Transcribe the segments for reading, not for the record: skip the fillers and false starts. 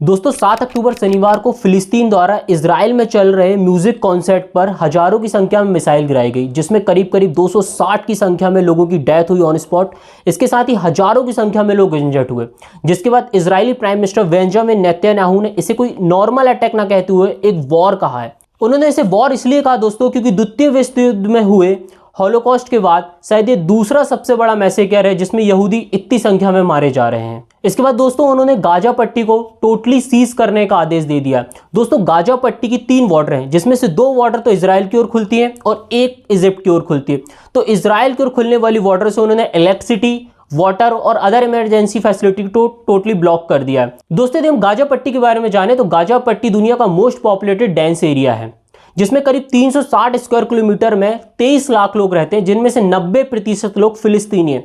दोस्तों 7 अक्टूबर शनिवार को फिलिस्तीन द्वारा इजराइल में चल रहे म्यूजिक कॉन्सर्ट पर हजारों की संख्या में मिसाइल गिराई गई, जिसमें करीब 260 की संख्या में लोगों की डेथ हुई ऑन स्पॉट। इसके साथ ही हजारों की संख्या में लोग इंजर्ड हुए, जिसके बाद Israeli prime minister Benjamin Netanyahu ने इसे कोई नॉर्मल अटैक ना कहते हुए एक वॉर कहा है। उन्होंने इसे वॉर इसलिए कहा दोस्तों क्योंकि द्वितीय विश्व युद्ध में हुए हॉलोकॉस्ट के बाद शायद ये दूसरा सबसे बड़ा मैसेकर है जिसमें यहूदी इतनी संख्या में मारे जा रहे हैं। इसके बाद दोस्तों उन्होंने गाजा पट्टी को टोटली सीज करने का आदेश दे दिया। दोस्तों गाजा पट्टी की 3 बॉर्डर हैं, जिसमें से 2 बॉर्डर तो इजराइल की ओर खुलती है और एक इजिप्ट की ओर खुलती है। तो इजराइल की ओर खुलने वाली बॉर्डर से उन्होंने इलेक्ट्रिसिटी, वाटर और अदर इमरजेंसी फैसिलिटी को टोटली ब्लॉक कर दिया है। दोस्तों यदि हम गाजा पट्टी के बारे में जाने तो गाजा पट्टी दुनिया का मोस्ट पॉपुलेटेड डेंस एरिया है, जिसमें करीब 360 स्क्वायर किलोमीटर में 23 लाख लोग रहते हैं, जिनमें से 90% लोग फिलिस्तीनी हैं।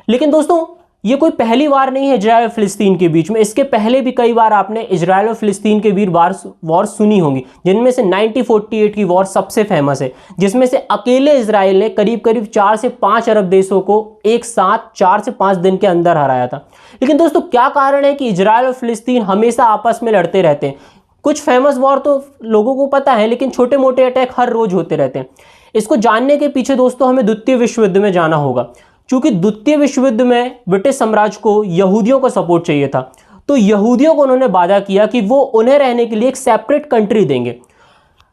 लेकिन दोस्तों ये कोई पहली बार नहीं है इजराइल और फिलिस्तीन के बीच में। इसके पहले भी कई बार आपने इजराइल और फिलिस्तीन के बीच वॉर सुनी होंगी, जिनमें से 1948 की वॉर सबसे फेमस है, जिसमें से अकेले इजराइल ने करीब 4 से 5 अरब देशों को एक साथ 4 से 5 दिन के अंदर हराया था। लेकिन दोस्तों क्या कारण है कि इजराइल और फिलिस्तीन हमेशा आपस में लड़ते रहते हैं? कुछ फेमस वॉर तो लोगों को पता है, लेकिन छोटे मोटे अटैक हर रोज होते रहते हैं। इसको जानने के पीछे दोस्तों हमें द्वितीय विश्व युद्ध में जाना होगा, क्योंकि द्वितीय विश्व युद्ध में ब्रिटिश साम्राज्य को यहूदियों का सपोर्ट चाहिए था। तो यहूदियों को उन्होंने वादा किया कि वो उन्हें रहने के लिए एक सेपरेट कंट्री देंगे।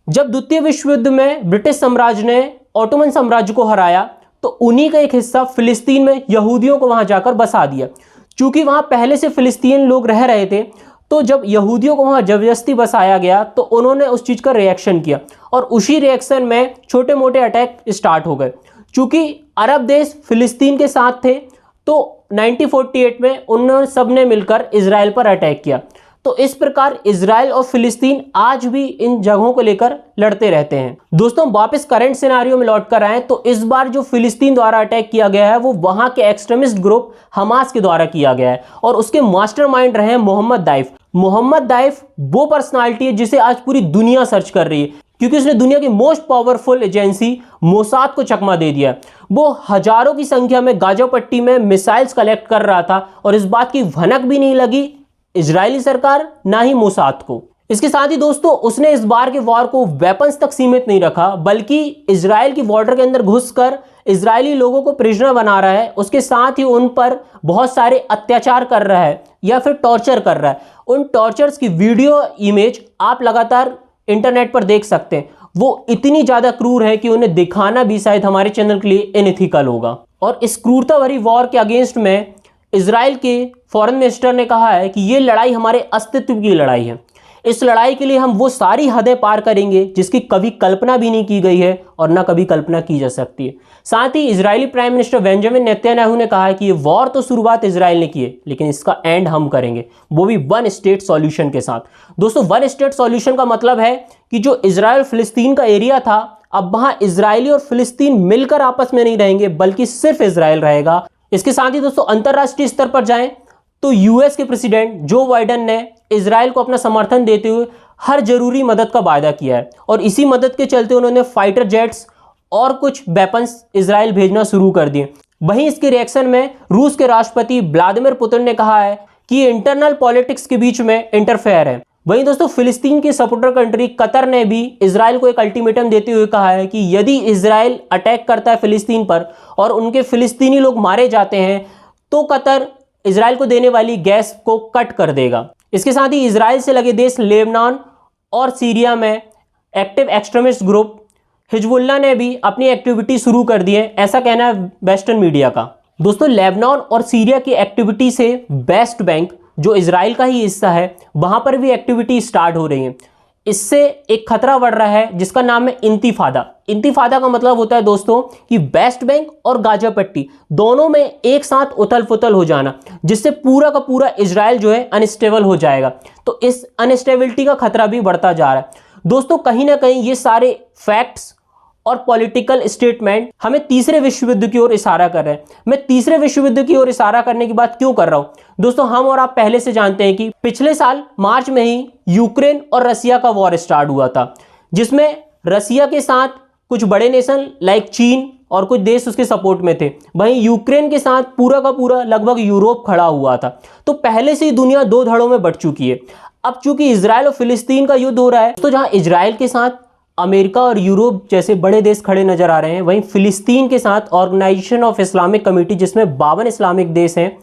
जब द्वितीय विश्व युद्ध में ब्रिटिश साम्राज्य ने ऑटोमन साम्राज्य को हराया तो उन्हीं का एक हिस्सा फिलिस्तीन में यहूदियों को वहां जाकर बसा दिया। चूंकि वहां पहले से फिलिस्तीन लोग रह रहे थे, तो जब यहूदियों को वहां जबरदस्ती बसाया गया तो उन्होंने उस चीज का रिएक्शन किया और उसी रिएक्शन में छोटे मोटे अटैक स्टार्ट हो गए। चूंकि अरब देश फिलिस्तीन के साथ थे तो 1948 में उन्होंने सबने मिलकर इजराइल पर अटैक किया। तो इस प्रकार इजराइल और फिलिस्तीन आज भी इन जगहों को लेकर लड़ते रहते हैं। दोस्तों वापस करंट सिनेरियो में लौट कर आए तो इस बार जो फिलिस्तीन द्वारा अटैक किया गया है वो वहां के एक्सट्रीमिस्ट ग्रुप हमास के द्वारा किया गया है और उसके मास्टरमाइंड रहे हैं मोहम्मद दाइफ। मोहम्मद दाइफ वो पर्सनालिटी है जिसे आज पूरी दुनिया सर्च कर रही है, क्योंकि उसने दुनिया की मोस्ट पावरफुल एजेंसी मोसाद को चकमा दे दिया। वो हजारों की संख्या में गाजा पट्टी में मिसाइल्स कलेक्ट कर रहा था और इस बात की भनक भी नहीं लगी इजरायली सरकार ना ही मोसाद को। इसके साथ ही दोस्तों उसने इस बार के वॉर को वेपन्स तक सीमित नहीं रखा, बल्कि इजराइल की बॉर्डर के अंदर घुसकर इजरायली लोगों को प्रिजनर बना रहा है। उसके साथ ही उन पर बहुत सारे अत्याचार कर रहा है या फिर टॉर्चर कर रहा है। उन टॉर्चर्स की वीडियो इमेज आप लगातार इंटरनेट पर देख सकते हैं। वो इतनी ज्यादा क्रूर है कि उन्हें दिखाना भी शायद हमारे चैनल के लिए इनएथिकल होगा। और इस क्रूरता भरी वॉर के अगेंस्ट में इजराइल के फॉरेन मिनिस्टर ने कहा है कि ये लड़ाई हमारे अस्तित्व की लड़ाई है। इस लड़ाई के लिए हम वो सारी हदें पार करेंगे जिसकी कभी कल्पना भी नहीं की गई है और ना कभी कल्पना की जा सकती है। साथ ही Israeli prime minister Benjamin Netanyahu ने कहा है कि ये वॉर तो शुरुआत इजराइल ने की है, लेकिन इसका एंड हम करेंगे, वो भी 1 स्टेट सॉल्यूशन के साथ। दोस्तों 1 स्टेट सॉल्यूशन का मतलब है कि जो इजराइल फिलिस्तीन का एरिया था, अब वहां इजरायली और फिलिस्तीन मिलकर आपस में नहीं रहेंगे, बल्कि सिर्फ इजराइल रहेगा। इसके साथ ही दोस्तों अंतरराष्ट्रीय स्तर पर जाएं तो यूएस के प्रेसिडेंट जो बाइडेन ने इजराइल को अपना समर्थन देते हुए हर जरूरी मदद का वायदा किया है और इसी मदद के चलते उन्होंने फाइटर जेट्स और कुछ वेपन्स इजराइल भेजना शुरू कर दिए। वहीं इसके रिएक्शन में रूस के राष्ट्रपति व्लादिमीर पुतिन ने कहा है कि इंटरनल पॉलिटिक्स के बीच में इंटरफेयर है। वहीं दोस्तों फिलिस्तीन की सपोर्टर कंट्री कतर ने भी इजराइल को एक अल्टीमेटम देते हुए कहा है कि यदि इजराइल अटैक करता है फिलिस्तीन पर और उनके फिलिस्तीनी लोग मारे जाते हैं तो कतर इजराइल को देने वाली गैस को कट कर देगा। इसके साथ ही इजराइल से लगे देश लेबनान और सीरिया में एक्टिव एक्सट्रीमिस्ट ग्रुप हिजबुल्लाह ने भी अपनी एक्टिविटी शुरू कर दी है, ऐसा कहना है वेस्टर्न मीडिया का। दोस्तों लेबनान और सीरिया की एक्टिविटी से वेस्ट बैंक जो इजराइल का ही हिस्सा है वहां पर भी एक्टिविटी स्टार्ट हो रही है। इससे एक खतरा बढ़ रहा है जिसका नाम है इंतिफादा। इंतिफादा का मतलब होता है दोस्तों कि वेस्ट बैंक और गाजा पट्टी दोनों में एक साथ उथल पुथल हो जाना, जिससे पूरा का पूरा इजराइल जो है अनस्टेबल हो जाएगा। तो इस अनस्टेबिलिटी का खतरा भी बढ़ता जा रहा है। दोस्तों कहीं ना कहीं ये सारे फैक्ट्स और पॉलिटिकल स्टेटमेंट हमें तीसरे विश्व युद्ध की ओर इशारा कर रहे हैं। मैं तीसरे विश्व युद्ध की ओर इशारा करने की बात क्यों कर रहा हूं? दोस्तों हम और आप पहले से जानते हैं कि पिछले साल मार्च में ही यूक्रेन और रसिया का वॉर स्टार्ट हुआ था, जिसमें रसिया के साथ कुछ बड़े नेशन लाइक चीन और कुछ देश उसके सपोर्ट में थे। वहीं यूक्रेन के साथ पूरा का पूरा लगभग यूरोप खड़ा हुआ था। तो पहले से ही दुनिया 2 धड़ों में बंट चुकी है। अब चूंकि इजराइल और फिलिस्तीन का युद्ध हो रहा है, तो जहां इजराइल के साथ अमेरिका और यूरोप जैसे बड़े देश खड़े नजर आ रहे हैं, वहीं फिलिस्तीन के साथ ऑर्गेनाइजेशन ऑफ इस्लामिक कमेटी, जिसमें 52 इस्लामिक देश हैं,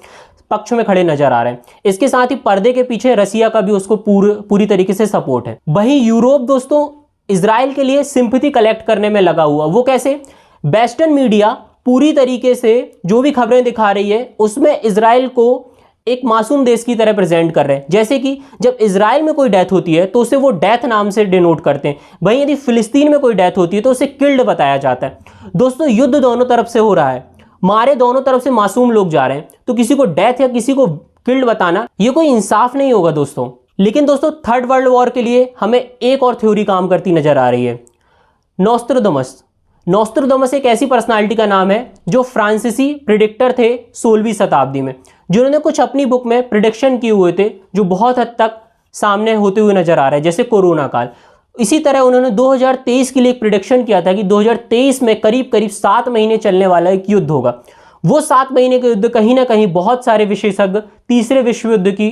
पक्ष में खड़े नजर आ रहे हैं। इसके साथ ही पर्दे के पीछे रसिया का भी उसको पूरी तरीके से सपोर्ट है। वहीं यूरोप दोस्तों इजराइल के लिए सिंपैथी कलेक्ट करने में लगा हुआ। वो कैसे? वेस्टर्न मीडिया पूरी तरीके से जो भी खबरें दिखा रही है उसमें इजराइल को एक मासूम देश की तरह प्रेजेंट कर रहे हैं। जैसे कि जब इजराइल में कोई डेथ होती है तो उसे वो डेथ नाम से डिनोट करते हैं, वहीं यदि फिलिस्तीन में कोई डेथ होती है तो उसे किल्ड बताया जाता है। दोस्तों युद्ध दोनों तरफ से हो रहा है, मारे दोनों तरफ से मासूम लोग जा रहे हैं, तो किसी को डेथ या किसी को किल्ड बताना ये कोई इंसाफ नहीं होगा दोस्तों। लेकिन दोस्तों थर्ड वर्ल्ड वॉर के लिए हमें एक और थ्योरी काम करती नजर आ रही है, नोस्ट्राडामस। नोस्ट्राडामस एक ऐसी पर्सनालिटी का नाम है जो फ्रांसीसी प्रिडिक्टर थे 16वीं शताब्दी में, जिन्होंने कुछ अपनी बुक में प्रिडिक्शन किए हुए थे जो बहुत हद तक सामने होते हुए नजर आ रहे हैं, जैसे कोरोना काल। इसी तरह उन्होंने 2023 के लिए एक प्रिडिक्शन किया था कि 2023 में करीब करीब 7 महीने चलने वाला एक युद्ध होगा। वो 7 महीने का युद्ध कहीं ना कहीं बहुत सारे विशेषज्ञ तीसरे विश्व युद्ध की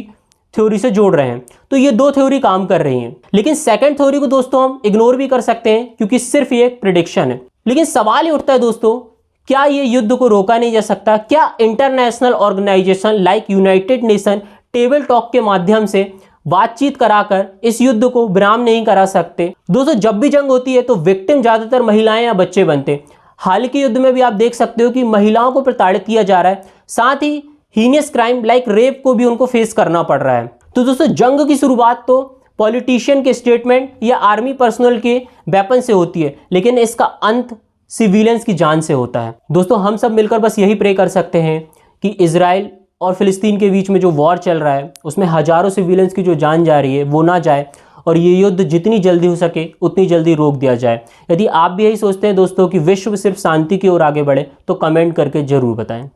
थ्योरी से जोड़ रहे हैं। तो ये दो थ्योरी काम कर रही हैं, लेकिन सेकंड थ्योरी को दोस्तों हम इग्नोर भी कर सकते हैं क्योंकि सिर्फ ये एक प्रिडिक्शन है। लेकिन सवाल ये उठता है दोस्तों, क्या ये युद्ध को रोका नहीं जा सकता? क्या international organization like United Nation table talk के माध्यम से बातचीत कराकर इस युद्ध को विराम नहीं करा सकते? दोस्तों जब भी जंग होती है तो विक्टिम ज्यादातर महिलाएं या बच्चे बनते हैं। हाल के युद्ध में भी आप देख सकते हो कि महिलाओं को प्रताड़ित किया जा रहा है, साथ ही हीनियस क्राइम लाइक रेप को भी उनको फेस करना पड़ रहा है। तो दोस्तों जंग की शुरुआत तो पॉलिटिशियन के स्टेटमेंट या आर्मी पर्सनल के वेपन से होती है, लेकिन इसका अंत सिविलियंस की जान से होता है। दोस्तों हम सब मिलकर बस यही प्रे कर सकते हैं कि इजराइल और फिलिस्तीन के बीच में जो वॉर चल रहा है उसमें हजारों सिविलियंस की जो जान जा रही है वो ना जाए, और ये युद्ध जितनी जल्दी हो सके उतनी जल्दी रोक दिया जाए। यदि आप भी यही सोचते हैं दोस्तों कि विश्व सिर्फ शांति की ओर आगे बढ़े तो कमेंट करके जरूर बताएं।